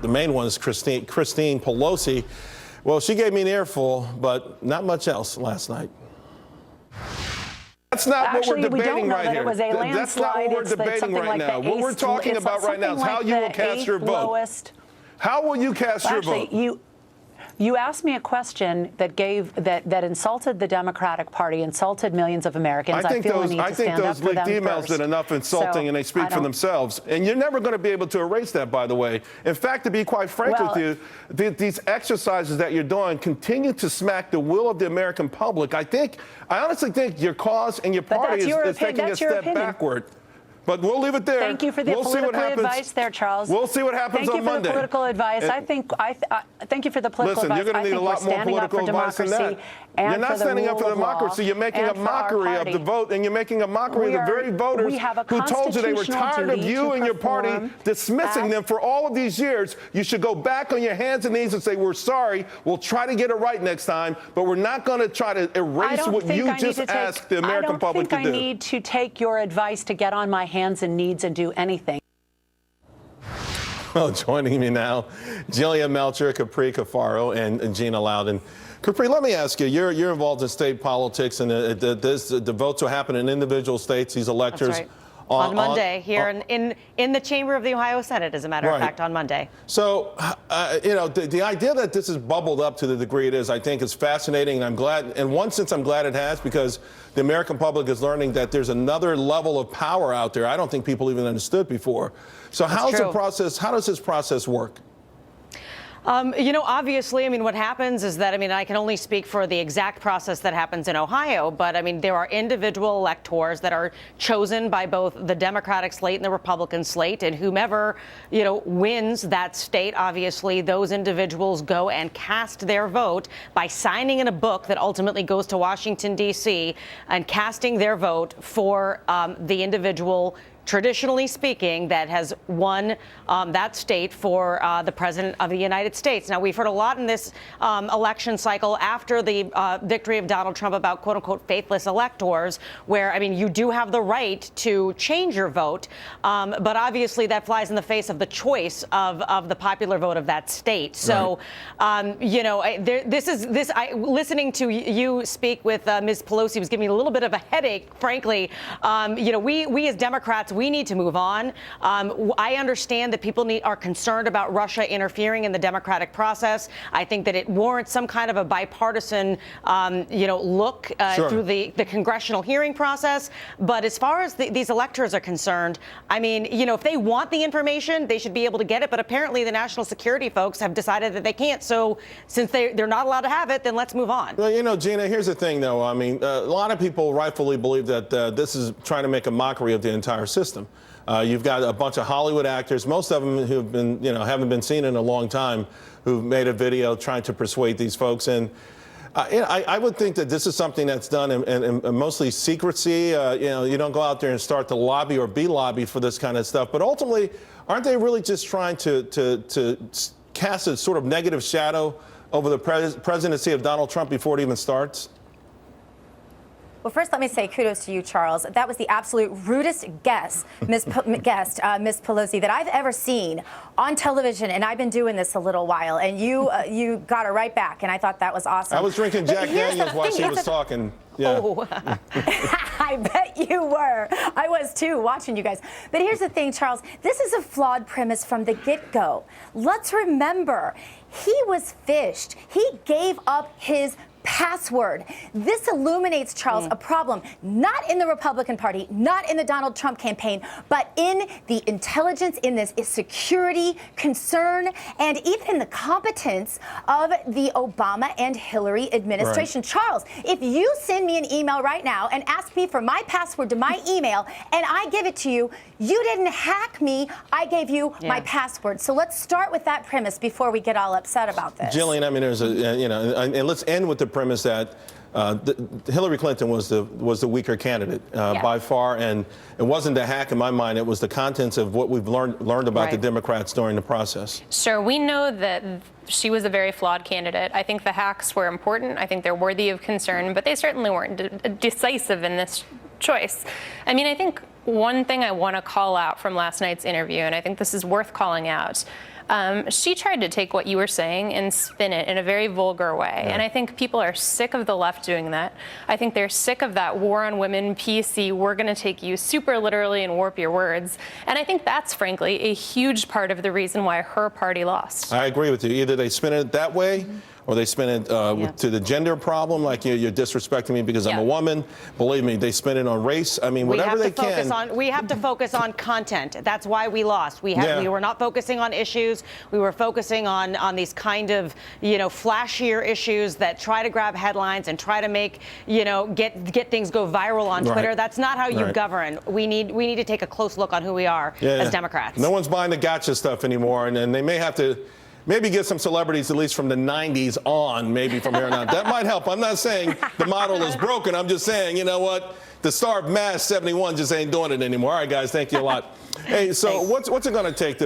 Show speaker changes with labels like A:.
A: the main one is Christine Pelosi. Well, she gave me an earful, but not much else last night. That's not
B: Actually,
A: what we're debating right here.
B: It was a landslide.
A: That's not what we're debating right now. What we're talking about right now is how you will cast your vote. How will you cast your vote?
B: You asked me a question that insulted the Democratic Party, insulted millions of Americans.
A: I think those leaked emails did enough insulting, and they speak for themselves. And you're never going to be able to erase that, by the way. In fact, to be quite frank with you, these exercises that you're doing continue to smack the will of the American public. I honestly think your cause and your party is taking a step backward. But we'll leave it there.
B: Thank you for the political advice there, Charles.
A: We'll see what happens on Monday.
B: Thank you for the political advice. Thank you for the political advice.
A: Listen, you're going to need a lot more political advice than that. You're not standing up for democracy. You're making a mockery of the vote, and you're making a mockery of the very voters who told you they were tired of you and your party dismissing them for all of these years. You should go back on your hands and knees and say, we're sorry. We'll try to get it right next time, but we're not going to try to erase what you just asked the American public to do.
B: I don't think I need to take your advice to get on my hands and knees and do anything.
A: Well, joining me now, Jillian Melcher, Capri Cafaro, and Gina Loudon. Capri, let me ask you, you're involved in state politics, and the votes will happen in individual states, these electors.
C: That's right. On Monday, here in the chamber of the Ohio Senate, as a matter of fact, on Monday.
A: So, the idea that this has bubbled up to the degree it is, I think, is fascinating, and I'm glad. In one sense, I'm glad it has, because the American public is learning that there's another level of power out there I don't think people even understood before. So, how does this process work?
C: Obviously, I mean, what happens is that, I can only speak for the exact process that happens in Ohio, but there are individual electors that are chosen by both the Democratic slate and the Republican slate, and whomever, wins that state, obviously, those individuals go and cast their vote by signing in a book that ultimately goes to Washington, D.C., and casting their vote for the individual, traditionally speaking, that has won that state for the president of the United States. Now, we've heard a lot in this election cycle after the victory of Donald Trump about, quote unquote, faithless electors, where, you do have the right to change your vote. But obviously that flies in the face of the choice of the popular vote of that state. So, listening to you speak with Ms. Pelosi was giving me a little bit of a headache, frankly. We as Democrats, we need to move on. I understand that people are concerned about Russia interfering in the democratic process. I think that it warrants some kind of a bipartisan, look through the congressional hearing process. But as far as these electors are concerned, if they want the information, they should be able to get it. But apparently the national security folks have decided that they can't. So since they're not allowed to have it, then let's move on.
A: Well, Gina, here's the thing, though. A lot of people rightfully believe that this is trying to make a mockery of the entire system. You've got a bunch of Hollywood actors, most of them who've been, haven't been seen in a long time, who've made a video trying to persuade these folks. And I would think that this is something that's done in mostly secrecy. You don't go out there and start to lobby or be lobbied for this kind of stuff. But ultimately, aren't they really just trying to cast a sort of negative shadow over the presidency of Donald Trump before it even starts?
D: Well, first, let me say kudos to you, Charles. That was the absolute rudest guest, Ms. Pelosi, that I've ever seen on television. And I've been doing this a little while. And you got her right back. And I thought that was awesome.
A: I was drinking Jack Daniels while she was talking. Yeah.
D: Oh. I bet you were. I was, too, watching you guys. But here's the thing, Charles. This is a flawed premise from the get-go. Let's remember, he was phished. He gave up his password. This illuminates, Charles, a problem not in the Republican Party, not in the Donald Trump campaign, but in the intelligence, in this security concern, and even the competence of the Obama and Hillary administration. Right. Charles, if you send me an email right now and ask me for my password to my email and I give it to you, you didn't hack me. I gave you my password. So let's start with that premise before we get all upset about this.
A: Jillian, there's and let's end with the premise that Hillary Clinton was the weaker candidate by far, and it wasn't the hack in my mind. It was the contents of what we've learned about the Democrats during the process.
E: Sure, we know that she was a very flawed candidate. I think the hacks were important. I think they're worthy of concern, but they certainly weren't decisive in this choice. I think one thing I want to call out from last night's interview, and I think this is worth calling out, She tried to take what you were saying and spin it in a very vulgar way.
A: Yeah.
E: And I think people are sick of the left doing that. I think they're sick of that war on women, PC, we're going to take you super literally and warp your words. And I think that's, frankly, a huge part of the reason why her party lost.
A: I agree with you. Either they spin it that way, or they spin it to the gender problem, like you're disrespecting me because I'm a woman. Believe me, they spin it on race. I mean, whatever they can.
C: We have to focus on content. That's why we lost. We were not focusing on issues. We were focusing on these kind of, flashier issues that try to grab headlines and try to make, get things go viral on Twitter. That's not how you govern. We need to take a close look on who we are as Democrats.
A: No one's buying the gotcha stuff anymore, and they may have to. Maybe get some celebrities, at least from the 90s on, maybe from here on out. That might help. I'm not saying the model is broken. I'm just saying, you know what? The star of MASH 71 just ain't doing it anymore. All right, guys, thank you a lot. Hey, so what's it going to take to